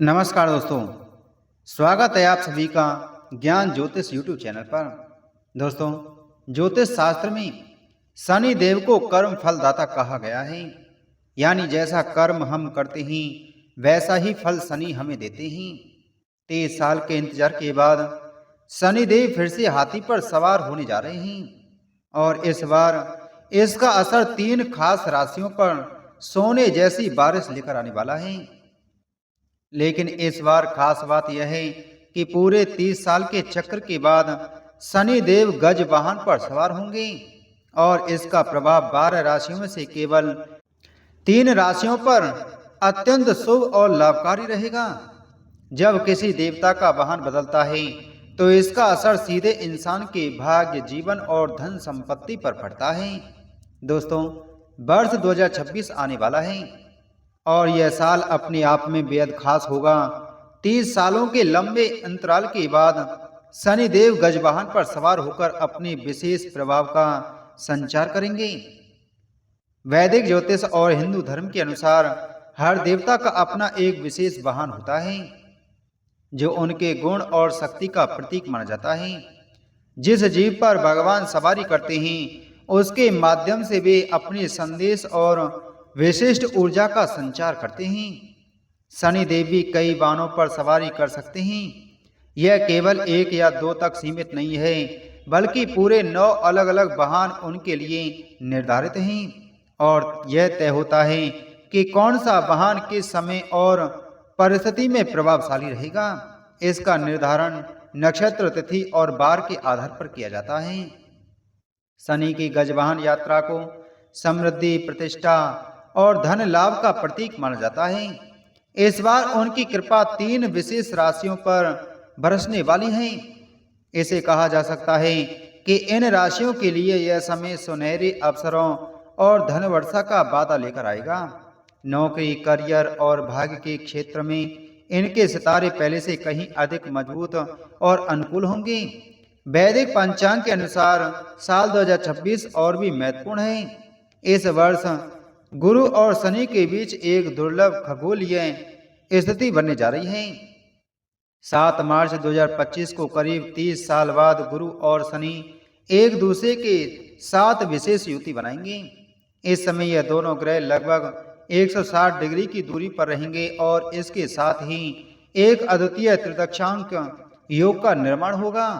नमस्कार दोस्तों, स्वागत है आप सभी का ज्ञान ज्योतिष यूट्यूब चैनल पर। दोस्तों, ज्योतिष शास्त्र में शनि देव को कर्म फलदाता कहा गया है। यानी जैसा कर्म हम करते हैं वैसा ही फल शनि हमें देते हैं। 23 साल के इंतजार के बाद शनि देव फिर से हाथी पर सवार होने जा रहे हैं और इस बार इसका असर 3 खास राशियों पर सोने जैसी बारिश लेकर आने वाला है। लेकिन इस बार खास बात यह है कि पूरे 30 साल के चक्र के बाद शनि देव गज वाहन पर सवार होंगे और इसका प्रभाव 12 राशियों में से केवल 3 राशियों पर अत्यंत शुभ और लाभकारी रहेगा। जब किसी देवता का वाहन बदलता है तो इसका असर सीधे इंसान के भाग्य, जीवन और धन संपत्ति पर पड़ता है। दोस्तों, वर्ष 2026 आने वाला है और यह साल अपने आप में बेहद खास होगा। 30 सालों के लंबे अंतराल के बाद शनि देव गजवाहन पर सवार होकर अपने विशेष प्रभाव का संचार करेंगे। वैदिक ज्योतिष और हिंदू धर्म के अनुसार हर देवता का अपना एक विशेष वाहन होता है जो उनके गुण और शक्ति का प्रतीक माना जाता है। जिस जीव पर भगवान सवारी करते हैं उसके माध्यम से वे अपने संदेश और विशिष्ट ऊर्जा का संचार करते हैं। शनि देव भी कई वाहनों पर सवारी कर सकते हैं। यह केवल 1 या 2 तक सीमित नहीं है, बल्कि पूरे 9 अलग अलग वाहन उनके लिए निर्धारित हैं और यह तय होता है कि कौन सा वाहन किस समय और परिस्थिति में प्रभावशाली रहेगा। इसका निर्धारण नक्षत्र, तिथि और वार के आधार पर किया जाता है। शनि की गजवाहन यात्रा को समृद्धि, प्रतिष्ठा और धन लाभ का प्रतीक माना जाता है। इस बार उनकी कृपा 3 विशेष राशियों पर बरसने वाली है। इसे कहा जा सकता है कि इन राशियों के लिए यह समय सुनहरे अवसरों और धन वर्षा का वादा लेकर आएगा। नौकरी, करियर और भाग्य के क्षेत्र में इनके सितारे पहले से कहीं अधिक मजबूत और अनुकूल होंगे। वैदिक पंचांग के अनुसार साल 2026 और भी महत्वपूर्ण है। इस वर्ष गुरु और शनि के बीच एक दुर्लभ खगोलीय स्थिति बनने जा रही है। 7 मार्च 2025 को करीब 30 साल बाद गुरु और शनि एक दूसरे के साथ विशेष युति बनाएंगे। इस समय यह दोनों ग्रह लगभग 160 डिग्री की दूरी पर रहेंगे और इसके साथ ही एक अद्वितीय त्रिदशांक योग का निर्माण होगा।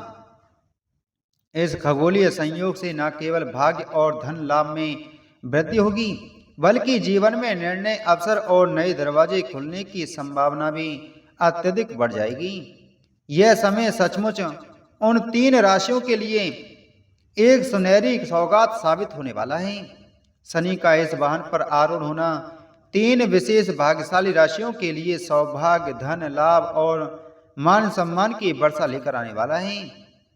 इस खगोलीय संयोग से न केवल भाग्य और धन लाभ में वृद्धि होगी, बल्कि जीवन में निर्णय, अवसर और नए दरवाजे खुलने की संभावना भी अत्यधिक बढ़ जाएगी। यह समय सचमुच उन 3 राशियों के लिए एक सुनहरी सौगात साबित होने वाला है। शनि का इस वाहन पर आरूढ़ होना 3 विशेष भाग्यशाली राशियों के लिए सौभाग्य, धन लाभ और मान सम्मान की वर्षा लेकर आने वाला है।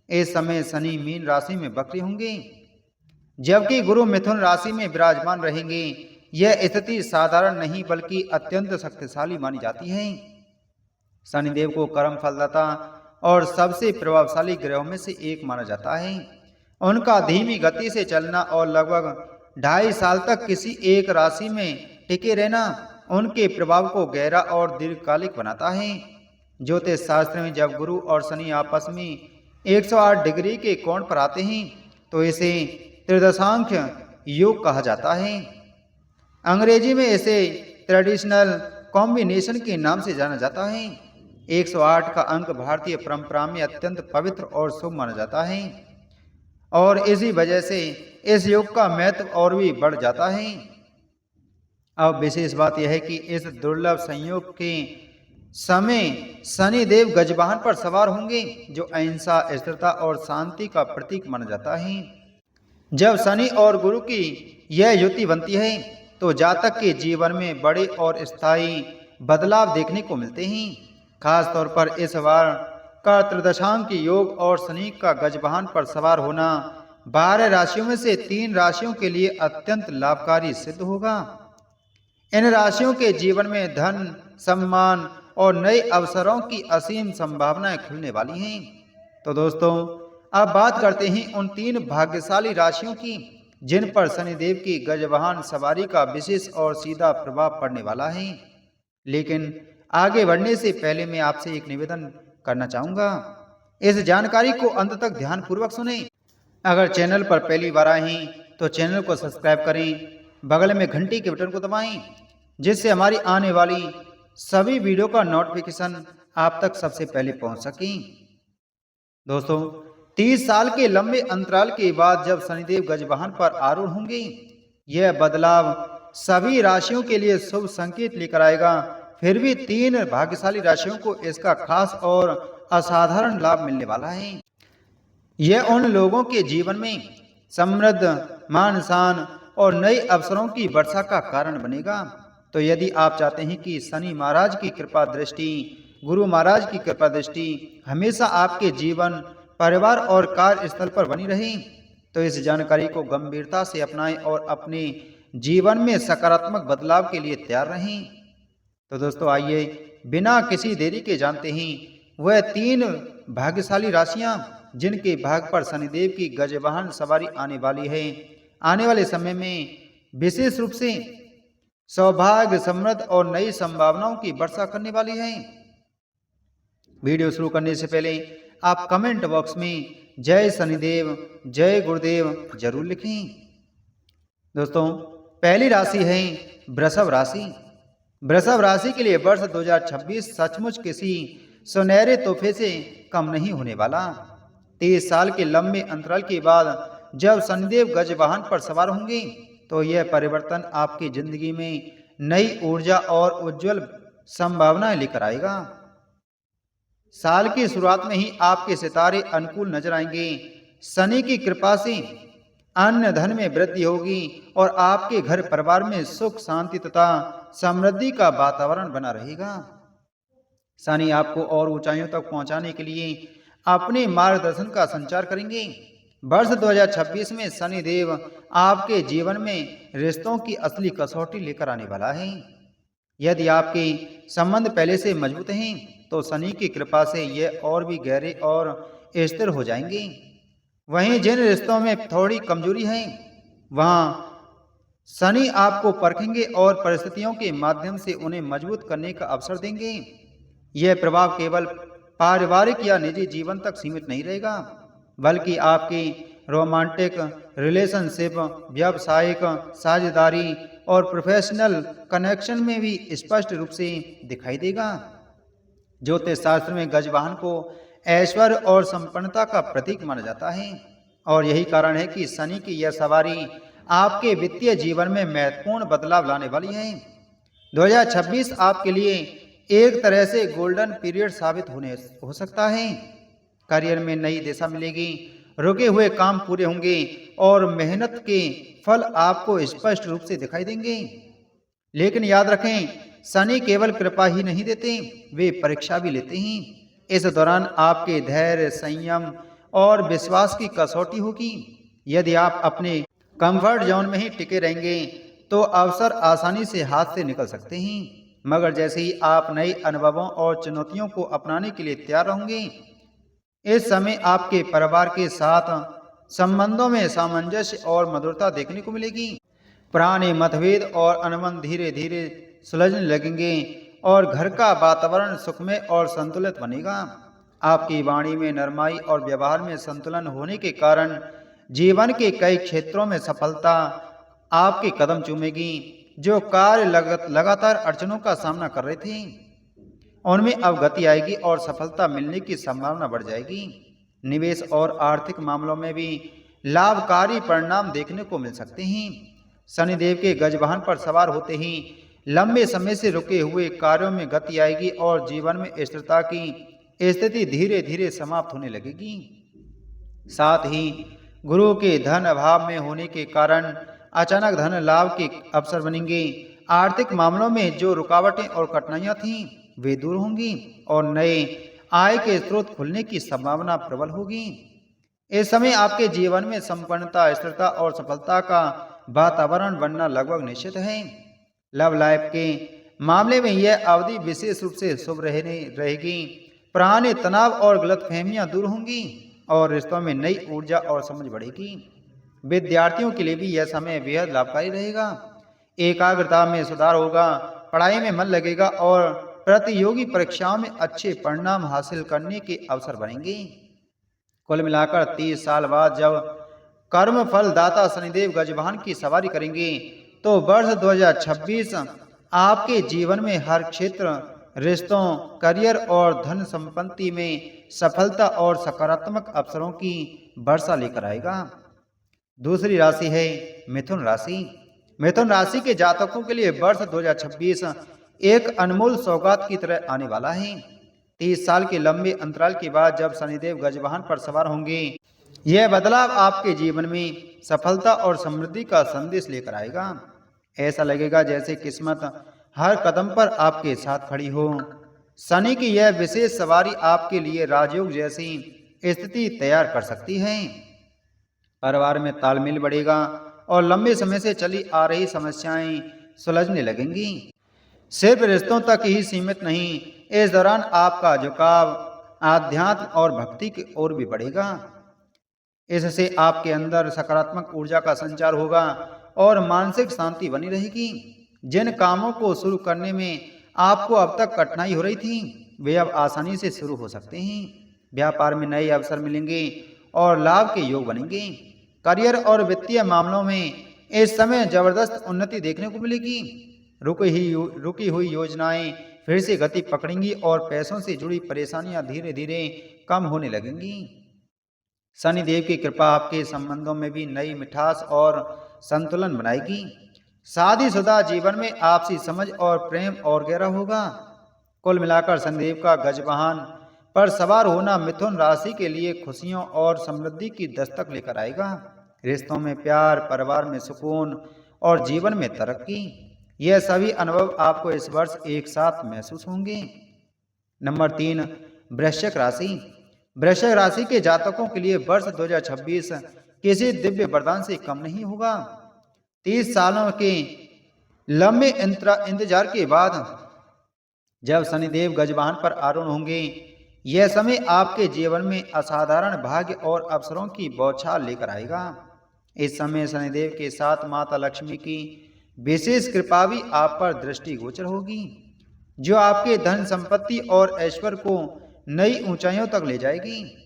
इस समय शनि मीन राशि में वक्री होंगे जबकि गुरु मिथुन राशि में विराजमान रहेंगे। यह स्थिति साधारण नहीं बल्कि अत्यंत शक्तिशाली मानी जाती है। शनिदेव को कर्म फलदाता और सबसे प्रभावशाली ग्रहों में से एक माना जाता है। उनका धीमी गति से चलना और लगभग 2.5 साल तक किसी एक राशि में टिके रहना उनके प्रभाव को गहरा और दीर्घकालिक बनाता है। ज्योतिष शास्त्र में जब गुरु और शनि आपस में 108 डिग्री के कोण पर आते हैं तो इसे त्रिदशांक योग कहा जाता है। अंग्रेजी में इसे ट्रेडिशनल कॉम्बिनेशन के नाम से जाना जाता है। 108 का अंक भारतीय परंपरा में अत्यंत पवित्र और शुभ माना जाता है और इसी वजह से इस योग का महत्व और भी बढ़ जाता है। अब विशेष बात यह है कि इस दुर्लभ संयोग के समय शनि देव गजवाहन पर सवार होंगे जो अहिंसा, स्थिरता और शांति का प्रतीक माना जाता है। जब शनि और गुरु की यह युति बनती है तो जातक के जीवन में बड़े और स्थायी बदलाव देखने को मिलते हैं। खास तौर पर इस बार का त्रिदशांक योग और शनि का गजवाहन पर सवार होना 12 राशियों में से 3 राशियों के लिए अत्यंत लाभकारी सिद्ध होगा। इन राशियों के जीवन में धन, सम्मान और नए अवसरों की असीम संभावनाएं खुलने वाली हैं। तो दोस्तों, अब बात करते हैं उन 3 भाग्यशाली राशियों की जिन पर शनिदेव की गजवाहन सवारी का विशेष और सीधा प्रभाव पड़ने वाला है। लेकिन आगे बढ़ने से पहले मैं आपसे एक निवेदन करना चाहूंगा। इस जानकारी को अंत तक ध्यानपूर्वक सुनें। अगर चैनल पर पहली बार आए हैं तो चैनल को सब्सक्राइब करें, बगल में घंटी के बटन को दबाएं, जिससे हमारी आने वाली सभी वीडियो का नोटिफिकेशन आप तक सबसे पहले पहुंच सके। दोस्तों, 30 साल के लंबे अंतराल के बाद जब शनिदेव गजवाहन पर आरूढ़ होंगे, यह बदलाव सभी राशियों के लिए शुभ संकेत लेकर आएगा। फिर भी 3 भाग्यशाली राशियों को इसका खास और असाधारण लाभ मिलने वाला है। यह उन लोगों के जीवन में समृद्ध, मान सम्मान और नए अवसरों की वर्षा का कारण बनेगा। तो यदि आप चाहते हैं कि शनि महाराज की कृपा दृष्टि, गुरु महाराज की कृपा दृष्टि हमेशा आपके जीवन, परिवार और कार्यस्थल पर बनी रहे, तो इस जानकारी को गंभीरता से अपनाएं और अपने जीवन में सकारात्मक बदलाव के लिए तैयार रहें। तो दोस्तों, आइए बिना किसी देरी के जानते हैं वह 3 भाग्यशाली राशियां जिनके भाग पर शनिदेव की गजवाहन सवारी आने वाली है। आने वाले समय में विशेष रूप से सौभाग्य, समृद्ध और नई संभावनाओं की वर्षा करने वाली है। वीडियो शुरू करने से पहले आप कमेंट बॉक्स में जय शनिदेव, जय गुरुदेव जरूर लिखें। दोस्तों, पहली राशि है वृषभ राशि। वृषभ राशि के लिए वर्ष 2026 सचमुच किसी सुनहरे तोहफे से कम नहीं होने वाला। 30 साल के लंबे अंतराल के बाद जब शनिदेव गजवाहन पर सवार होंगे, तो यह परिवर्तन आपकी जिंदगी में नई ऊर्जा और उज्जवल संभावनाएं लेकर आएगा। साल की शुरुआत में ही आपके सितारे अनुकूल नजर आएंगे। शनि की कृपा से अन्न धन में वृद्धि होगी और आपके घर परिवार में सुख, शांति तथा समृद्धि का वातावरण बना रहेगा। शनि आपको और ऊंचाइयों तक पहुंचाने के लिए अपने मार्गदर्शन का संचार करेंगे। वर्ष 2026 में शनि देव आपके जीवन में रिश्तों की असली कसौटी लेकर आने वाला है। यदि आपके संबंध पहले से मजबूत हैं, तो शनि की कृपा से यह और भी गहरे और स्थिर हो जाएंगे। वहीं जिन रिश्तों में थोड़ी कमजोरी है, वहां शनि आपको परखेंगे और परिस्थितियों के माध्यम से उन्हें मजबूत करने का अवसर देंगे। यह प्रभाव केवल पारिवारिक या निजी जीवन तक सीमित नहीं रहेगा, बल्कि आपकी रोमांटिक रिलेशनशिप, व्यावसायिक साझेदारी और प्रोफेशनल कनेक्शन में भी स्पष्ट रूप से दिखाई देगा। ज्योतिष शास्त्र में गजवाहन को ऐश्वर्य और संपन्नता का प्रतीक माना जाता है और यही कारण है कि शनि की यह सवारी आपके वित्तीय जीवन में महत्वपूर्ण बदलाव लाने वाली है। 2026 आपके लिए एक तरह से गोल्डन पीरियड साबित हो सकता है। करियर में नई दिशा मिलेगी, रुके हुए काम पूरे होंगे और मेहनत के फल आपको स्पष्ट रूप से दिखाई देंगे। लेकिन याद रखें, शनि केवल कृपा ही नहीं देते, वे परीक्षा भी लेते हैं। इस दौरान आपके धैर्य, संयम और विश्वास की कसौटी होगी। यदि आप अपने कंफर्ट जोन में ही टिके रहेंगे तो अवसर आसानी से हाथ से निकल सकते हैं, मगर जैसे ही आप नए अनुभवों और चुनौतियों को अपनाने के लिए तैयार होंगे, इस समय आपके परिवार के साथ संबंधों में सामंजस्य और मधुरता देखने को मिलेगी। पुराने मतभेद और अनबन धीरे धीरे सुलझने लगेंगे और घर का वातावरण सुखमय और संतुलित बनेगा। आपकी वाणी में नरमाई और व्यवहार में संतुलन होने के कारण जीवन के कई क्षेत्रों में सफलता आपके कदम चूमेगी। जो कार्य लगातार अड़चनों का सामना कर रहे थे, उनमें अब गति आएगी और सफलता मिलने की संभावना बढ़ जाएगी। निवेश और आर्थिक मामलों में भी लाभकारी परिणाम देखने को मिल सकते हैं। शनिदेव के गजवाहन पर सवार होते ही लंबे समय से रुके हुए कार्यों में गति आएगी और जीवन में स्थिरता की स्थिति धीरे धीरे समाप्त होने लगेगी। साथ ही गुरु के धन अभाव में होने के कारण अचानक धन लाभ के अवसर बनेंगे। आर्थिक मामलों में जो रुकावटें और कठिनाइयां थीं, वे दूर होंगी और नए आय के स्रोत खुलने की संभावना प्रबल होगी। इस समय आपके जीवन में संपन्नता, स्थिरता और सफलता का वातावरण बनना लगभग निश्चित है। लव लाइफ के मामले में यह अवधि विशेष रूप से शुभ रहेगी। पुराने तनाव और गलतफहमियां दूर होंगी और रिश्तों में नई ऊर्जा और समझ बढ़ेगी। विद्यार्थियों के लिए भी यह समय बेहद लाभकारी रहेगा। एकाग्रता में सुधार होगा, पढ़ाई में मन लगेगा और प्रतियोगी परीक्षाओं में अच्छे परिणाम हासिल करने के अवसर बनेंगे। कुल मिलाकर 30 साल बाद जब कर्म फल दाता शनिदेव गजवाहन की सवारी करेंगे तो वर्ष 2026 आपके जीवन में हर क्षेत्र, रिश्तों, करियर और धन संपत्ति में सफलता और सकारात्मक अवसरों की वर्षा लेकर आएगा। दूसरी राशि है मिथुन राशि। मिथुन राशि के जातकों के लिए वर्ष 2026 एक अनमोल सौगात की तरह आने वाला है। 30 साल के लंबे अंतराल के बाद जब शनिदेव गजवाहन पर सवार होंगे, यह बदलाव आपके जीवन में सफलता और समृद्धि का संदेश लेकर आएगा। ऐसा लगेगा जैसे किस्मत हर कदम पर आपके साथ खड़ी हो। शनि की यह विशेष सवारी आपके लिए राजयोग जैसी स्थिति तैयार कर सकती है। परिवार में तालमेल बढ़ेगा और लंबे समय से चली आ रही समस्याएं सुलझने लगेंगी। सिर्फ रिश्तों तक ही सीमित नहीं, इस दौरान आपका झुकाव आध्यात्म और भक्ति की ओर भी बढ़ेगा। इससे आपके अंदर सकारात्मक ऊर्जा का संचार होगा और मानसिक शांति बनी रहेगी। जिन कामों को शुरू करने में आपको अब तक कठिनाई हो रही थी, वे अब आसानी से शुरू हो सकते हैं। व्यापार में नए अवसर मिलेंगे और लाभ के योग बनेंगे। करियर और वित्तीय मामलों में इस समय जबरदस्त उन्नति देखने को मिलेगी। रुकी हुई योजनाएं फिर से गति पकड़ेंगी और पैसों से जुड़ी परेशानियां धीरे धीरे कम होने लगेंगी। शनिदेव की कृपा आपके संबंधों में भी नई मिठास और संतुलन बनाएगी। शादीशुदा जीवन में आपसी समझ और प्रेम और गहरा होगा। कुल मिलाकर शनिदेव का गजवाहन पर सवार होना मिथुन राशि के लिए खुशियों और समृद्धि की दस्तक लेकर आएगा। रिश्तों में प्यार, परिवार में सुकून और जीवन में तरक्की, यह सभी अनुभव आपको इस वर्ष एक साथ महसूस होंगे। नंबर 3, वृश्चिक राशि। वृश्चिक राशि के जातकों के लिए वर्ष 2026 किसी दिव्य वरदान से कम नहीं होगा। 30 सालों के लंबे इंतजार के बाद जब शनिदेव गजवाहन पर आरूढ़ होंगे, यह समय आपके जीवन में असाधारण भाग्य और अवसरों की बौछार लेकर आएगा। इस समय शनिदेव के साथ माता लक्ष्मी की विशेष कृपा भी आप पर दृष्टिगोचर होगी, जो आपके धन संपत्ति और ऐश्वर्य को नई ऊंचाइयों तक ले जाएगी।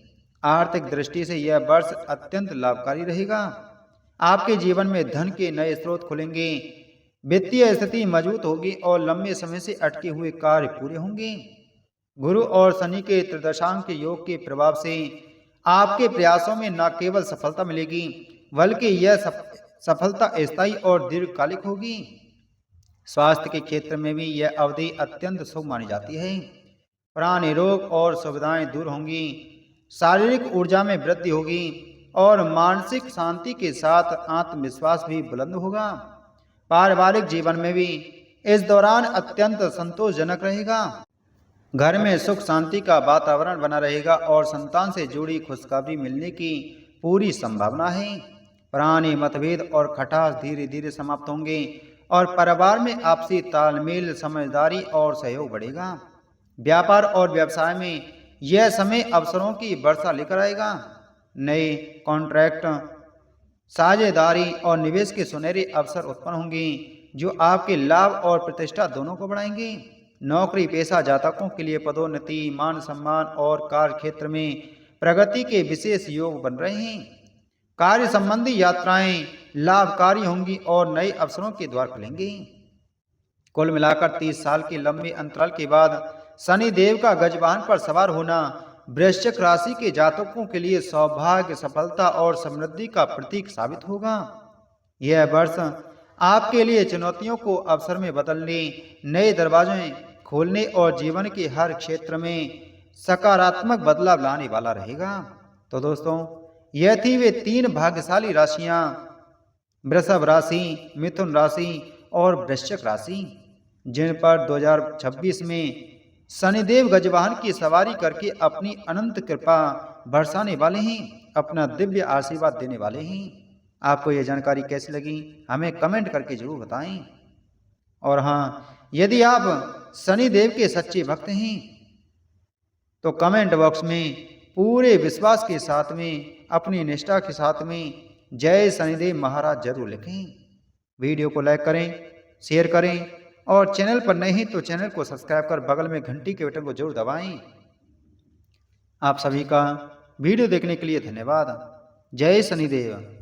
आर्थिक दृष्टि से यह वर्ष अत्यंत लाभकारी रहेगा। आपके जीवन में धन के नए स्रोत खुलेंगे, वित्तीय स्थिति मजबूत होगी और लंबे समय से अटके हुए कार्य पूरे होंगे। गुरु और शनि के त्रिदशांक योग के प्रभाव से आपके प्रयासों में न केवल सफलता मिलेगी, बल्कि यह सफलता स्थायी और दीर्घकालिक होगी। स्वास्थ्य के क्षेत्र में भी यह अवधि अत्यंत शुभ मानी जाती है। पुराने रोग और सुविधाएं दूर होंगी, शारीरिक ऊर्जा में वृद्धि होगी और मानसिक शांति के साथ आत्मविश्वास भी बुलंद होगा। पारिवारिक जीवन में भी इस दौरान अत्यंत संतोषजनक रहेगा। घर में सुख शांति का वातावरण बना रहेगा और संतान से जुड़ी खुशखबरी मिलने की पूरी संभावना है। पुराने मतभेद और खटास धीरे धीरे समाप्त होंगे और परिवार में आपसी तालमेल, समझदारी और सहयोग बढ़ेगा। व्यापार और व्यवसाय में यह समय अवसरों की वर्षा लेकर आएगा। नए कॉन्ट्रैक्ट, साझेदारी और निवेश के सुनहरे अवसर उत्पन्न होंगे, जो आपके लाभ और प्रतिष्ठा दोनों को बढ़ाएंगे। नौकरी पेशा जातकों के लिए पदोन्नति, मान सम्मान और कार्य क्षेत्र में प्रगति के विशेष योग बन रहे हैं। कार्य संबंधी यात्राएं लाभकारी होंगी और नए अवसरों के द्वार खुलेंगे। कुल मिलाकर 30 साल के लंबे अंतराल के बाद शनि देव का गजवाहन पर सवार होना वृश्चिक राशि के जातकों के लिए सौभाग्य, सफलता और समृद्धि का प्रतीक साबित होगा। यह वर्ष आपके लिए चुनौतियों को अवसर में बदलने, नए दरवाजे खोलने और जीवन के हर क्षेत्र में सकारात्मक बदलाव लाने वाला रहेगा। तो दोस्तों, यह थी वे 3 भाग्यशाली राशियां, वृषभ राशि, मिथुन राशि और वृश्चिक राशि, जिन पर 2026 में शनिदेव गजवाहन की सवारी करके अपनी अनंत कृपा बरसाने वाले हैं, अपना दिव्य आशीर्वाद देने वाले हैं। आपको यह जानकारी कैसी लगी हमें कमेंट करके जरूर बताएं। और हाँ, यदि आप शनिदेव के सच्चे भक्त हैं तो कमेंट बॉक्स में पूरे विश्वास के साथ में, अपनी निष्ठा के साथ में जय शनिदेव महाराज जरूर लिखें। वीडियो को लाइक करें, शेयर करें और चैनल पर नए हैं तो चैनल को सब्सक्राइब कर बगल में घंटी के बटन को जरूर दबाएं। आप सभी का वीडियो देखने के लिए धन्यवाद। जय शनिदेव।